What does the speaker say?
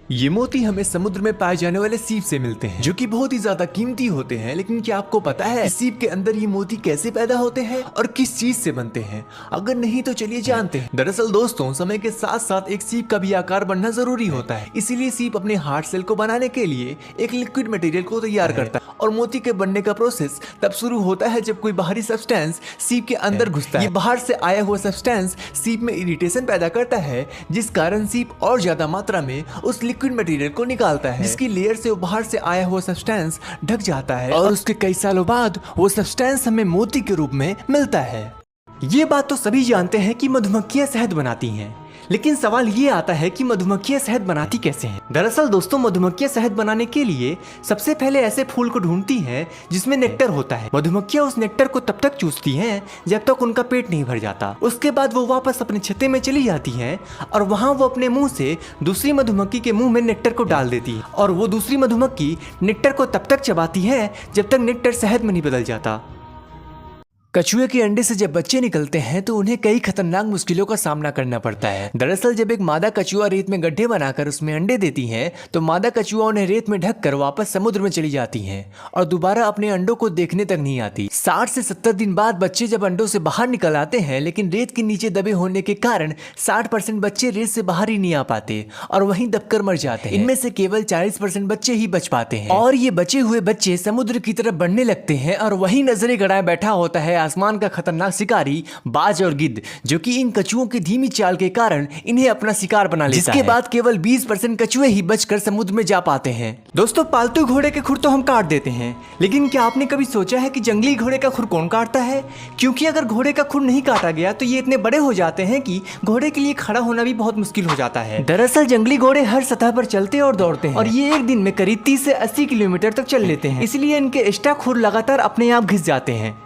ये मोती हमें समुद्र में पाए जाने वाले सीप से मिलते हैं, जो कि बहुत ही ज्यादा कीमती होते हैं। लेकिन क्या आपको पता है सीप के अंदर ये मोती कैसे पैदा होते हैं और किस चीज से बनते हैं? अगर नहीं तो चलिए जानते हैं। दरअसल दोस्तों, समय के साथ साथ एक सीप का भी आकार बढ़ना जरूरी होता है। इसीलिए सीप अपने हार्ट सेल को बनाने के लिए एक लिक्विड मटेरियल को तैयार करता है और मोती के बनने का प्रोसेस तब शुरू होता है जब कोई बाहरी सब्सटेंस सीप के अंदर घुसता है। ये बाहर से आया हुआ सब्सटेंस सीप में इरिटेशन पैदा करता है, जिस कारण सीप और ज्यादा मात्रा में उस लिक्विड मटेरियल को निकालता है, जिसकी लेयर से बाहर से आया हुआ सब्सटेंस ढक जाता है और उसके कई सालों बाद वो सब्सटेंस हमें मोती के रूप में मिलता है। ये बात तो सभी जानते हैं कि मधुमक्खियां शहद बनाती हैं, लेकिन सवाल ये आता है कि मधुमक्खियां शहद बनाती कैसे हैं? दरअसल दोस्तों, मधुमक्खियां शहद बनाने के लिए सबसे पहले ऐसे फूल को ढूंढती हैं जिसमें नेक्टर होता है। मधुमक्खियां उस नेक्टर को तब तक चूसती हैं जब तक उनका पेट नहीं भर जाता। उसके बाद वो वापस अपने छत्ते में चली जाती हैं और वहां वो अपने मुंह से दूसरी मधुमक्खी के मुंह में नेक्टर को डाल देती है और वो दूसरी मधुमक्खी नेक्टर को तब तक चबाती है जब तक नेक्टर शहद में नहीं बदल जाता। कछुए के अंडे से जब बच्चे निकलते हैं तो उन्हें कई खतरनाक मुश्किलों का सामना करना पड़ता है। दरअसल जब एक मादा कछुआ रेत में गड्ढे बनाकर उसमें अंडे देती हैं तो मादा कछुआ उन्हें रेत में ढककर वापस समुद्र में चली जाती हैं और दोबारा अपने अंडों को देखने तक नहीं आती। 60 से 70 दिन बाद बच्चे जब अंडों से बाहर निकल आते हैं, लेकिन रेत के नीचे दबे होने के कारण 60% बच्चे रेत से बाहर ही नहीं आ पाते और वहीं दबकर मर जाते हैं। इनमें से केवल 40% बच्चे ही बच पाते हैं और ये बचे हुए बच्चे समुद्र की तरफ बढ़ने लगते हैं और वहीं नजरें गड़ाए बैठा होता है आसमान का खतरनाक शिकारी बाज और गिद्ध, जो कि इन कछुओं की धीमी चाल के कारण इन्हें अपना शिकार बना लेता है। जिसके बाद केवल 20% कछुए ही बचकर समुद्र में जा पाते हैं। दोस्तों, पालतू घोड़े के खुर तो हम काट देते हैं, लेकिन क्या आपने कभी सोचा है कि जंगली घोड़े का खुर कौन काटता है? क्योंकि अगर घोड़े का खुर नहीं काटा गया तो ये इतने बड़े हो जाते हैं कि घोड़े के लिए खड़ा होना भी बहुत मुश्किल हो जाता है। दरअसल जंगली घोड़े हर सतह पर चलते और दौड़ते हैं और ये एक दिन में करीब 30 से 80 किलोमीटर तक चल लेते हैं, इसलिए इनके एक्स्ट्रा खुर लगातार अपने आप घिस जाते हैं।